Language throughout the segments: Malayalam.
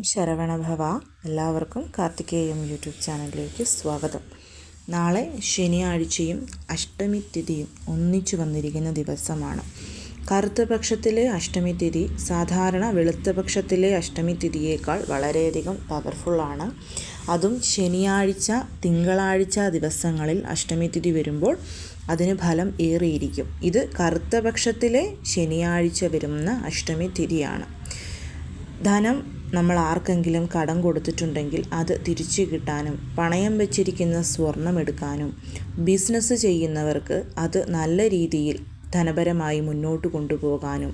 ശരവണഭവ. എല്ലാവർക്കും കാർത്തികേയം യൂട്യൂബ് ചാനലിലേക്ക് സ്വാഗതം. നാളെ ശനിയാഴ്ചയും അഷ്ടമി തിഥിയും ഒന്നിച്ചു വന്നിരിക്കുന്ന ദിവസമാണ്. കറുത്ത പക്ഷത്തിലെ അഷ്ടമി തിഥി സാധാരണ വെളുത്ത പക്ഷത്തിലെ അഷ്ടമി തിഥിയേക്കാൾ വളരെയധികം പവർഫുള്ളാണ്. അതും ശനിയാഴ്ച, തിങ്കളാഴ്ച ദിവസങ്ങളിൽ അഷ്ടമി തിഥി വരുമ്പോൾ അതിന് ഫലം ഏറിയിരിക്കും. ഇത് കറുത്ത പക്ഷത്തിലെ ശനിയാഴ്ച വരുന്ന അഷ്ടമി തിഥിയാണ്. ധനം നമ്മൾ ആർക്കെങ്കിലും കടം കൊടുത്തിട്ടുണ്ടെങ്കിൽ അത് തിരിച്ചു കിട്ടാനും, പണയം വെച്ചിരിക്കുന്ന സ്വർണം എടുക്കാനും, ബിസിനസ് ചെയ്യുന്നവർക്ക് അത് നല്ല രീതിയിൽ ധനപരമായി മുന്നോട്ട് കൊണ്ടുപോകാനും,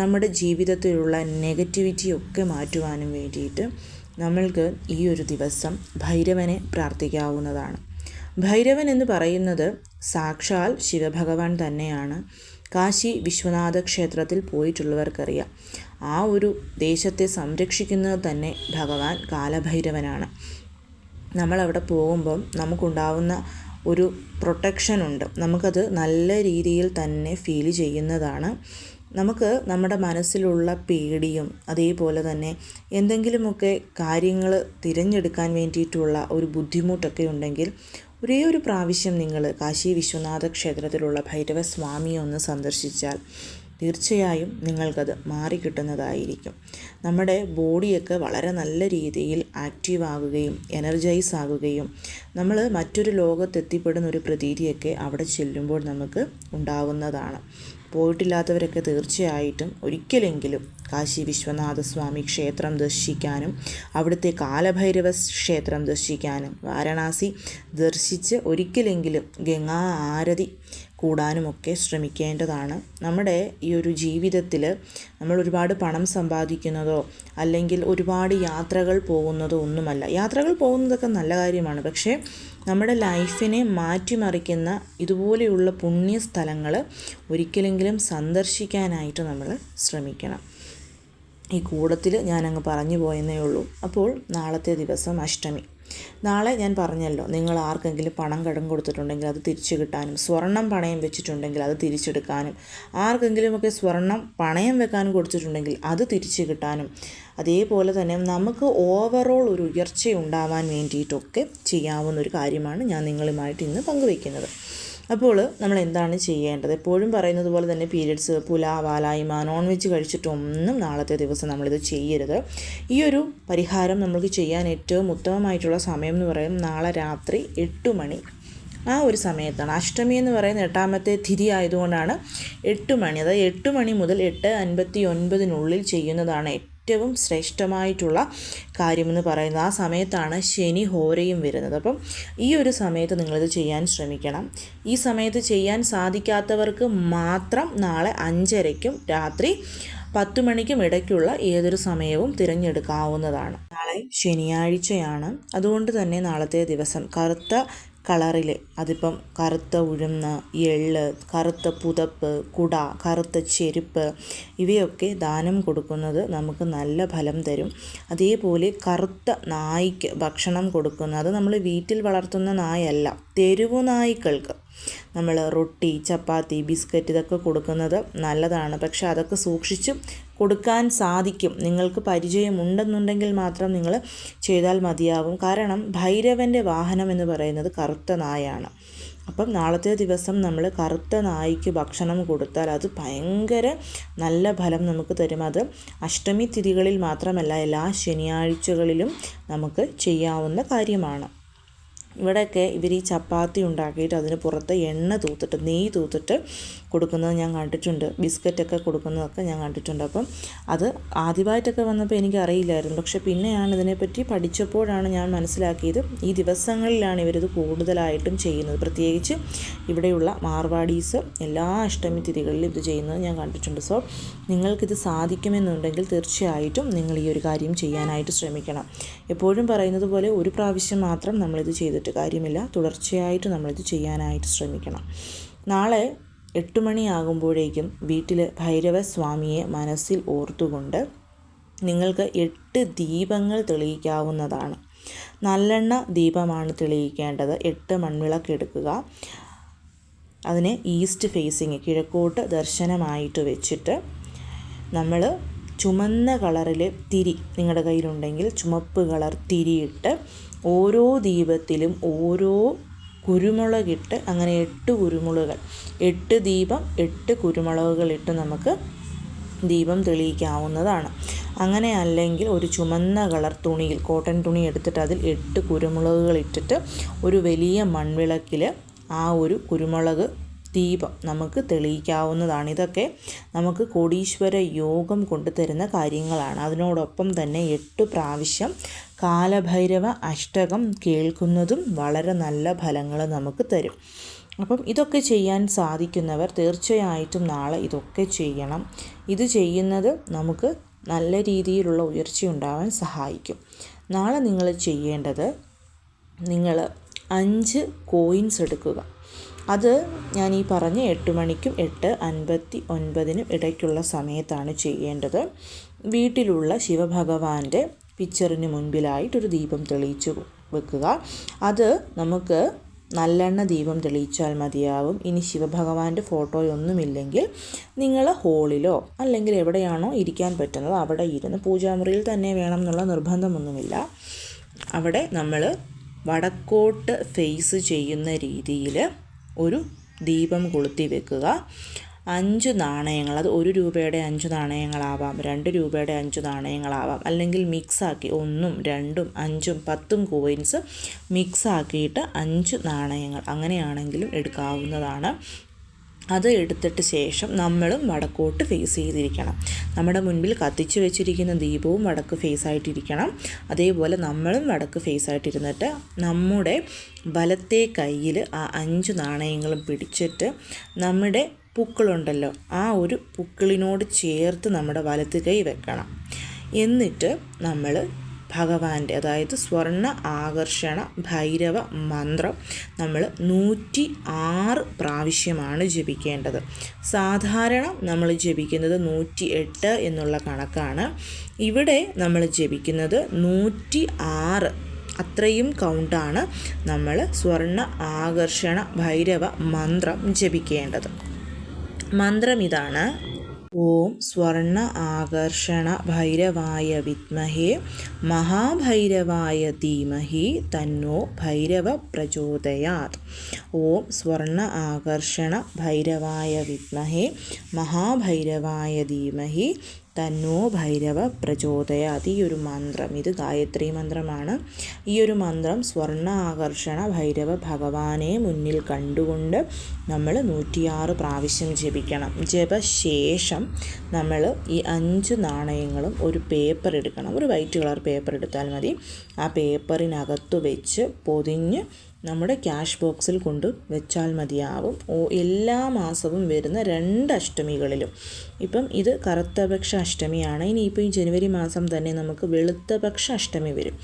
നമ്മുടെ ജീവിതത്തിലുള്ള നെഗറ്റിവിറ്റിയൊക്കെ മാറ്റുവാനും വേണ്ടിയിട്ട് നമ്മൾക്ക് ഈ ഒരു ദിവസം ഭൈരവനെ പ്രാർത്ഥിക്കാവുന്നതാണ്. ഭൈരവൻ എന്ന് പറയുന്നത് സാക്ഷാൽ ശിവഭഗവാൻ തന്നെയാണ്. കാശി വിശ്വനാഥ ക്ഷേത്രത്തിൽ പോയിട്ടുള്ളവർക്കറിയാം, ആ ഒരു ദേശത്തെ സംരക്ഷിക്കുന്നത് തന്നെ ഭഗവാൻ കാലഭൈരവനാണ്. നമ്മളവിടെ പോകുമ്പം നമുക്കുണ്ടാവുന്ന ഒരു പ്രൊട്ടക്ഷനുണ്ട്, നമുക്കത് നല്ല രീതിയിൽ തന്നെ ഫീൽ ചെയ്യുന്നതാണ്. നമുക്ക് നമ്മുടെ മനസ്സിലുള്ള പേടിയും അതേപോലെ തന്നെ എന്തെങ്കിലുമൊക്കെ കാര്യങ്ങൾ തിരഞ്ഞെടുക്കാൻ വേണ്ടിയിട്ടുള്ള ഒരു ബുദ്ധിമുട്ടൊക്കെ ഉണ്ടെങ്കിൽ ഒരേ ഒരു പ്രാവശ്യം നിങ്ങൾ കാശി വിശ്വനാഥ ക്ഷേത്രത്തിലുള്ള ഭൈരവസ്വാമിയെ ഒന്ന് സന്ദർശിച്ചാൽ തീർച്ചയായും നിങ്ങൾക്കത് മാറിക്കിട്ടുന്നതായിരിക്കും. നമ്മുടെ ബോഡിയൊക്കെ വളരെ നല്ല രീതിയിൽ ആക്റ്റീവ് ആകുകയും എനർജൈസ് ആകുകയും നമ്മൾ മറ്റൊരു ലോകത്തെത്തിപ്പെടുന്ന ഒരു പ്രതീതിയൊക്കെ അവിടെ ചെല്ലുമ്പോൾ നമുക്ക് ഉണ്ടാകുന്നതാണ്. പോയിട്ടില്ലാത്തവരൊക്കെ തീർച്ചയായിട്ടും ഒരിക്കലെങ്കിലും കാശി വിശ്വനാഥ സ്വാമി ക്ഷേത്രം ദർശിക്കാനും അവിടുത്തെ കാലഭൈരവ ക്ഷേത്രം ദർശിക്കാനും വാരണാസി ദർശിച്ച് ഒരിക്കലെങ്കിലും ഗംഗാ ആരതി കൂടാനുമൊക്കെ ശ്രമിക്കേണ്ടതാണ്. നമ്മുടെ ഈ ഒരു ജീവിതത്തിൽ നമ്മൾ ഒരുപാട് പണം സമ്പാദിക്കുന്നതോ അല്ലെങ്കിൽ ഒരുപാട് യാത്രകൾ പോകുന്നതോ ഒന്നുമല്ല. യാത്രകൾ പോകുന്നതൊക്കെ നല്ല കാര്യമാണ്, പക്ഷേ നമ്മുടെ ലൈഫിനെ മാറ്റിമറിക്കുന്ന ഇതുപോലെയുള്ള പുണ്യസ്ഥലങ്ങൾ ഒരിക്കലെങ്കിലും സന്ദർശിക്കാനായിട്ട് നമ്മൾ ശ്രമിക്കണം. ഈ കൂടത്തിൽ ഞാനങ്ങ് പറഞ്ഞു പോയെന്നേ ഉള്ളൂ. അപ്പോൾ നാളത്തെ ദിവസം അഷ്ടമി. നാളെ ഞാൻ പറഞ്ഞല്ലോ, നിങ്ങൾ ആർക്കെങ്കിലും പണം കടം കൊടുത്തിട്ടുണ്ടെങ്കിൽ അത് തിരിച്ചു കിട്ടാനും, സ്വർണം പണയം വെച്ചിട്ടുണ്ടെങ്കിൽ അത് തിരിച്ചെടുക്കാനും, ആർക്കെങ്കിലുമൊക്കെ സ്വർണം പണയം വെക്കാനും കൊടുത്തിട്ടുണ്ടെങ്കിൽ അത് തിരിച്ചു കിട്ടാനും, അതേപോലെ തന്നെ നമുക്ക് ഓവറോൾ ഒരു ഉയർച്ച ഉണ്ടാവാൻ വേണ്ടിയിട്ടൊക്കെ ചെയ്യാവുന്ന ഒരു കാര്യമാണ് ഞാൻ നിങ്ങളുമായിട്ട് ഇന്ന് പങ്കുവയ്ക്കുന്നത്. അപ്പോൾ നമ്മൾ എന്താണ് ചെയ്യേണ്ടത്? എപ്പോഴും പറയുന്നത് പോലെ തന്നെ പീരിയഡ്സ്, പുല, വാലായ്മ, നോൺ വെജ് കഴിച്ചിട്ടൊന്നും നാളത്തെ ദിവസം നമ്മളിത് ചെയ്യരുത്. ഈ ഒരു പരിഹാരം നമ്മൾക്ക് ചെയ്യാൻ ഏറ്റവും ഉത്തമമായിട്ടുള്ള സമയം എന്ന് പറയുന്നത് നാളെ രാത്രി 8 മണി ആ ഒരു സമയത്താണ്. അഷ്ടമി എന്ന് പറയുന്ന 8ാമത്തെ തിഥി ആയതുകൊണ്ടാണ് 8 മണി, അതായത് 8 മണി മുതൽ 8:59 ചെയ്യുന്നതാണ് ഏറ്റവും ശ്രേഷ്ഠമായിട്ടുള്ള കാര്യമെന്ന് പറയുന്നത്. ആ സമയത്താണ് ശനി ഹോരയും വരുന്നത്. അപ്പം ഈ ഒരു സമയത്ത് നിങ്ങളിത് ചെയ്യാൻ ശ്രമിക്കണം. ഈ സമയത്ത് ചെയ്യാൻ സാധിക്കാത്തവർക്ക് മാത്രം നാളെ 5:30-ക്കും രാത്രി 10 മണിക്കും ഇടയ്ക്കുള്ള ഏതൊരു സമയവും തിരഞ്ഞെടുക്കാവുന്നതാണ്. നാളെ ശനിയാഴ്ചയാണ്, അതുകൊണ്ട് തന്നെ നാളത്തെ ദിവസം കറുത്ത കളറിൽ, അതിപ്പം കറുത്ത ഉഴുന്ന്, എള്ള്, കറുത്ത പുതപ്പ്, കുട, കറുത്ത ചെരുപ്പ് ഇവയൊക്കെ ദാനം കൊടുക്കുന്നത് നമുക്ക് നല്ല ഫലം തരും. അതേപോലെ കറുത്ത നായ്ക്ക് ഭക്ഷണം കൊടുക്കുന്നത്, നമ്മൾ വീട്ടിൽ വളർത്തുന്ന നായല്ല, തെരുവു നായ്ക്കൾക്ക് നമ്മൾ റൊട്ടി, ചപ്പാത്തി, ബിസ്ക്കറ്റ് ഇതൊക്കെ കൊടുക്കുന്നത് നല്ലതാണ്. പക്ഷെ അതൊക്കെ സൂക്ഷിച്ച് കൊടുക്കാൻ സാധിക്കും. നിങ്ങൾക്ക് പരിചയമുണ്ടെന്നുണ്ടെങ്കിൽ മാത്രം നിങ്ങൾ ചെയ്താൽ മതിയാവും. കാരണം ഭൈരവൻ്റെ വാഹനം എന്ന് പറയുന്നത് കറുത്ത നായാണ്. അപ്പം നാളത്തെ ദിവസം നമ്മൾ കറുത്ത നായ്ക്ക് ഭക്ഷണം കൊടുത്താൽ അത് ഭയങ്കര നല്ല ഫലം നമുക്ക് തരും. അത് അഷ്ടമി തിഥികളിൽ മാത്രമല്ല, എല്ലാ ശനിയാഴ്ചകളിലും നമുക്ക് ചെയ്യാവുന്ന കാര്യമാണ്. ഇവിടെയൊക്കെ ഇവർ ഈ ചപ്പാത്തി ഉണ്ടാക്കിയിട്ട് അതിന് പുറത്ത് എണ്ണ തൂത്തിട്ട്, നെയ്യ് തൂത്തിട്ട് കൊടുക്കുന്നത് ഞാൻ കണ്ടിട്ടുണ്ട്. ബിസ്ക്കറ്റൊക്കെ കൊടുക്കുന്നതൊക്കെ ഞാൻ കണ്ടിട്ടുണ്ട്. അപ്പം അത് ആദ്യമായിട്ടൊക്കെ വന്നപ്പോൾ എനിക്കറിയില്ലായിരുന്നു. പക്ഷെ പിന്നെയാണ് ഇതിനെപ്പറ്റി പഠിച്ചപ്പോഴാണ് ഞാൻ മനസ്സിലാക്കിയത് ഈ ദിവസങ്ങളിലാണ് ഇവരിത് കൂടുതലായിട്ടും ചെയ്യുന്നത്. പ്രത്യേകിച്ച് ഇവിടെയുള്ള മാർവാടീസ് എല്ലാ അഷ്ടമി തിഥികളിലും ഇത് ചെയ്യുന്നത് ഞാൻ കണ്ടിട്ടുണ്ട്. സോ നിങ്ങൾക്കിത് സാധിക്കുമെന്നുണ്ടെങ്കിൽ തീർച്ചയായിട്ടും നിങ്ങൾ ഈ ഒരു കാര്യം ചെയ്യാനായിട്ട് ശ്രമിക്കണം. എപ്പോഴും പറയുന്നത് പോലെ ഒരു പ്രാവശ്യം മാത്രം നമ്മളിത് ചെയ്തിട്ട് കാര്യമില്ല, തുടർച്ചയായിട്ട് നമ്മളിത് ചെയ്യാനായിട്ട് ശ്രമിക്കണം. നാളെ 8 മണിയാകുമ്പോഴേക്കും വീട്ടിൽ ഭൈരവസ്വാമിയെ മനസ്സിൽ ഓർത്തുകൊണ്ട് നിങ്ങൾക്ക് 8 ദീപങ്ങൾ തെളിയിക്കാവുന്നതാണ്. നല്ലെണ്ണ ദീപമാണ് തെളിയിക്കേണ്ടത്. 8 മൺവിളക്ക് എടുക്കുക, അതിനെ ഈസ്റ്റ് ഫേസിങ്, കിഴക്കോട്ട് ദർശനമായിട്ട് വെച്ചിട്ട് നമ്മൾ ചുമന്ന കളറിൽ തിരി നിങ്ങളുടെ കയ്യിലുണ്ടെങ്കിൽ ചുമപ്പ് കളർ തിരിയിട്ട് ഓരോ ദീപത്തിലും ഓരോ കുരുമുളകിട്ട് അങ്ങനെ 8 കുരുമുളകുകൾ, 8 ദീപം 8 കുരുമുളകുകളിട്ട് നമുക്ക് ദീപം തെളിയിക്കാവുന്നതാണ്. അങ്ങനെ അല്ലെങ്കിൽ ഒരു ചുമന്ന കളർ തുണിയിൽ, കോട്ടൺ തുണി എടുത്തിട്ട് അതിൽ 8 കുരുമുളകുകൾ ഇട്ടിട്ട് ഒരു വലിയ മൺവിളക്കിൽ ആ ഒരു കുരുമുളക് ദീപം നമുക്ക് തെളിയിക്കാവുന്നതാണ്. ഇതൊക്കെ നമുക്ക് കോടീശ്വര യോഗം കൊണ്ടുതരുന്ന കാര്യങ്ങളാണ്. അതിനോടൊപ്പം തന്നെ 8 പ്രാവശ്യം കാലഭൈരവ അഷ്ടകം കേൾക്കുന്നതും വളരെ നല്ല ഫലങ്ങൾ നമുക്ക് തരും. അപ്പം ഇതൊക്കെ ചെയ്യാൻ സാധിക്കുന്നവർ തീർച്ചയായിട്ടും നാളെ ഇതൊക്കെ ചെയ്യണം. ഇത് ചെയ്യുന്നത് നമുക്ക് നല്ല രീതിയിലുള്ള ഉയർച്ച ഉണ്ടാവാൻ സഹായിക്കും. നാളെ നിങ്ങൾ ചെയ്യേണ്ടത്, നിങ്ങൾ 5 കോയിൻസ് എടുക്കുക. അത് ഞാൻ ഈ പറഞ്ഞ 8 മണിക്കും 8:59 ഇടയ്ക്കുള്ള സമയത്താണ് ചെയ്യേണ്ടത്. വീട്ടിലുള്ള ശിവഭഗവാന്റെ പിക്ചറിന് മുൻപിലായിട്ടൊരു ദീപം തെളിയിച്ച് വെക്കുക. അത് നമുക്ക് നല്ലെണ്ണ ദീപം തെളിയിച്ചാൽ മതിയാവും. ഇനി ശിവഭഗവാന്റെ ഫോട്ടോയൊന്നുമില്ലെങ്കിൽ നിങ്ങൾ ഹോളിലോ അല്ലെങ്കിൽ എവിടെയാണോ ഇരിക്കാൻ പറ്റുന്നത് അവിടെ ഇരുന്ന്, പൂജാമുറിയിൽ തന്നെ വേണം എന്നുള്ള നിർബന്ധമൊന്നുമില്ല, അവിടെ നമ്മൾ വടക്കോട്ട് ഫേസ് ചെയ്യുന്ന രീതിയിൽ ഒരു ദീപം കൊളുത്തി വെക്കുക. 5 നാണയങ്ങൾ, അത് 1 രൂപയുടെ 5 നാണയങ്ങളാവാം, 2 രൂപയുടെ 5 നാണയങ്ങളാവാം, അല്ലെങ്കിൽ മിക്സാക്കി 1ഉം 2ഉം 5ഉം 10ഉം കോയിൻസ് മിക്സാക്കിയിട്ട് 5 നാണയങ്ങൾ അങ്ങനെയാണെങ്കിലും എടുക്കാവുന്നതാണ്. അത് എടുത്തിട്ട് ശേഷം നമ്മളും വടക്കോട്ട് ഫേസ് ചെയ്തിരിക്കണം. നമ്മുടെ മുൻപിൽ കത്തിച്ച് വെച്ചിരിക്കുന്ന ദീപവും വടക്ക് ഫേസ് ആയിട്ടിരിക്കണം. അതേപോലെ നമ്മളും വടക്ക് ഫേസ് ആയിട്ടിരുന്നിട്ട് നമ്മുടെ വലത്തെ കയ്യിൽ ആ 5 നാണയങ്ങളും പിടിച്ചിട്ട് നമ്മുടെ പൂക്കളുണ്ടല്ലോ, ആ ഒരു പൂക്കളിനോട് ചേർത്ത് നമ്മുടെ വലത്ത് കൈ വെക്കണം. എന്നിട്ട് നമ്മൾ ഭഗവാന്റെ, അതായത് സ്വർണ്ണ ആകർഷണ ഭൈരവ മന്ത്രം നമ്മൾ 106 പ്രാവശ്യമാണ് ജപിക്കേണ്ടത്. സാധാരണ നമ്മൾ ജപിക്കുന്നത് 108 എന്നുള്ള കണക്കാണ്. ഇവിടെ നമ്മൾ ജപിക്കുന്നത് 106, അത്രയും കൗണ്ടാണ് നമ്മൾ സ്വർണ്ണ ആകർഷണ ഭൈരവ മന്ത്രം ജപിക്കേണ്ടത്. മന്ത്രം ഇതാണ്: ഓം സ്വർണ്ണ ആകർഷണ ഭൈരവായ വിദ്മഹേ മഹാഭൈരവായ ധീമഹി തന്നോ ഭൈരവ പ്രചോദയാത്. ഓം സ്വർണ്ണ ആകർഷണ ഭൈരവായ വിദ്മഹേ മഹാഭൈരവായ ധീമഹി തന്നോ ഭൈരവ പ്രചോദയാത്. ഈ ഒരു മന്ത്രം, ഇത് ഗായത്രി മന്ത്രമാണ്. ഈ ഒരു മന്ത്രം സ്വർണ്ണ ആകർഷണ ഭൈരവ ഭഗവാനെ മുന്നിൽ കണ്ടുകൊണ്ട് നമ്മൾ 106 പ്രാവശ്യം ജപിക്കണം. ജപശേഷം നമ്മൾ ഈ 5 നാണയങ്ങളും ഒരു പേപ്പർ എടുക്കണം. ഒരു വൈറ്റ് കളർ പേപ്പർ എടുത്താൽ മതി. ആ പേപ്പറിനകത്ത് വെച്ച് പൊതിഞ്ഞ് നമ്മുടെ ക്യാഷ് ബോക്സിൽ കൊണ്ട് വെച്ചാൽ മതിയാവും. എല്ലാ മാസവും വരുന്ന 2 അഷ്ടമികളിലും. ഇപ്പം ഇത് കറുത്തപക്ഷ അഷ്ടമിയാണ്. ഇനിയിപ്പോൾ ഈ ജനുവരി മാസം തന്നെ നമുക്ക് വെളുത്തപക്ഷ അഷ്ടമി വരും.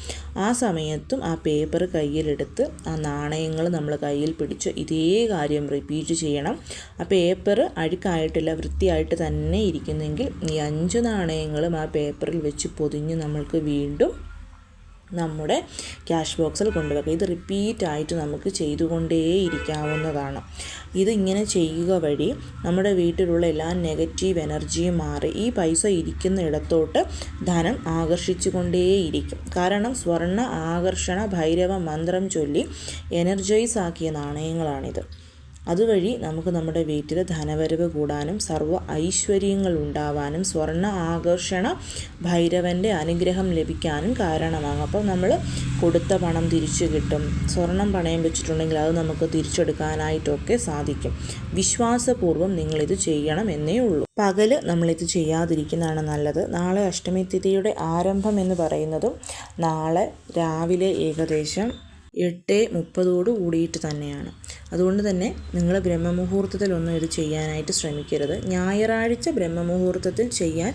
ആ സമയത്തും ആ പേപ്പർ കയ്യിലെടുത്ത് ആ നാണയങ്ങൾ നമ്മൾ കയ്യിൽ പിടിച്ച് ഇതേ കാര്യം റിപ്പീറ്റ് ചെയ്യണം. ആ പേപ്പർ അഴുക്കായിട്ടില്ല, വൃത്തിയായിട്ട് തന്നെ ഇരിക്കുന്നെങ്കിൽ ഈ 5 നാണയങ്ങളും ആ പേപ്പറിൽ വെച്ച് പൊതിഞ്ഞ് നമ്മൾക്ക് വീണ്ടും നമ്മുടെ ക്യാഷ് ബോക്സിൽ കൊണ്ടുവയ്ക്കുക. ഇത് റിപ്പീറ്റായിട്ട് നമുക്ക് ചെയ്തുകൊണ്ടേയിരിക്കാവുന്നതാണ്. ഇതിങ്ങനെ ചെയ്യുക വഴി നമ്മുടെ വീട്ടിലുള്ള എല്ലാ നെഗറ്റീവ് എനർജിയും മാറി ഈ പൈസ ഇരിക്കുന്ന ഇടത്തോട്ട് ധനം ആകർഷിച്ചു കൊണ്ടേയിരിക്കും. കാരണം സ്വർണ്ണ ആകർഷണ ഭൈരവ മന്ത്രം ചൊല്ലി എനർജൈസ് ആക്കിയ നാണയങ്ങളാണിത്. അതുവഴി നമുക്ക് നമ്മുടെ വീട്ടിൽ ധനവരവ് കൂടാനും സർവ്വ ഐശ്വര്യങ്ങൾ ഉണ്ടാവാനും സ്വർണ്ണ ആകർഷണ ഭൈരവൻ്റെ അനുഗ്രഹം ലഭിക്കാനും കാരണമാകും. അപ്പോൾ നമ്മൾ കൊടുത്ത പണം തിരിച്ചു കിട്ടും. സ്വർണം പണയം വെച്ചിട്ടുണ്ടെങ്കിൽ അത് നമുക്ക് തിരിച്ചെടുക്കാനായിട്ടൊക്കെ സാധിക്കും. വിശ്വാസപൂർവ്വം നിങ്ങളിത് ചെയ്യണം എന്നേ ഉള്ളൂ. പകല് നമ്മളിത് ചെയ്യാതിരിക്കുന്നതാണ് നല്ലത്. നാളെ അഷ്ടമി തിഥിയുടെ ആരംഭം എന്ന് പറയുന്നതും നാളെ രാവിലെ ഏകദേശം 8:30 കൂടിയിട്ട് തന്നെയാണ്. അതുകൊണ്ട് തന്നെ നിങ്ങൾ ബ്രഹ്മമുഹൂർത്തത്തിലൊന്നും ഇത് ചെയ്യാനായിട്ട് ശ്രമിക്കരുത്. ഞായറാഴ്ച ബ്രഹ്മമുഹൂർത്തത്തിൽ ചെയ്യാൻ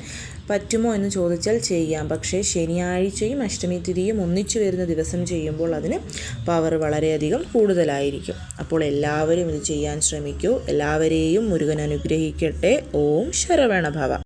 പറ്റുമോ എന്ന് ചോദിച്ചാൽ ചെയ്യാം. പക്ഷേ ശനിയാഴ്ചയും അഷ്ടമി തിഥിയും ഒന്നിച്ചു വരുന്ന ദിവസം ചെയ്യുമ്പോൾ അതിന് പവർ വളരെയധികം കൂടുതലായിരിക്കും. അപ്പോൾ എല്ലാവരും ഇത് ചെയ്യാൻ ശ്രമിക്കൂ. എല്ലാവരെയും മുരുകൻ അനുഗ്രഹിക്കട്ടെ. ഓം ശരവണഭവ.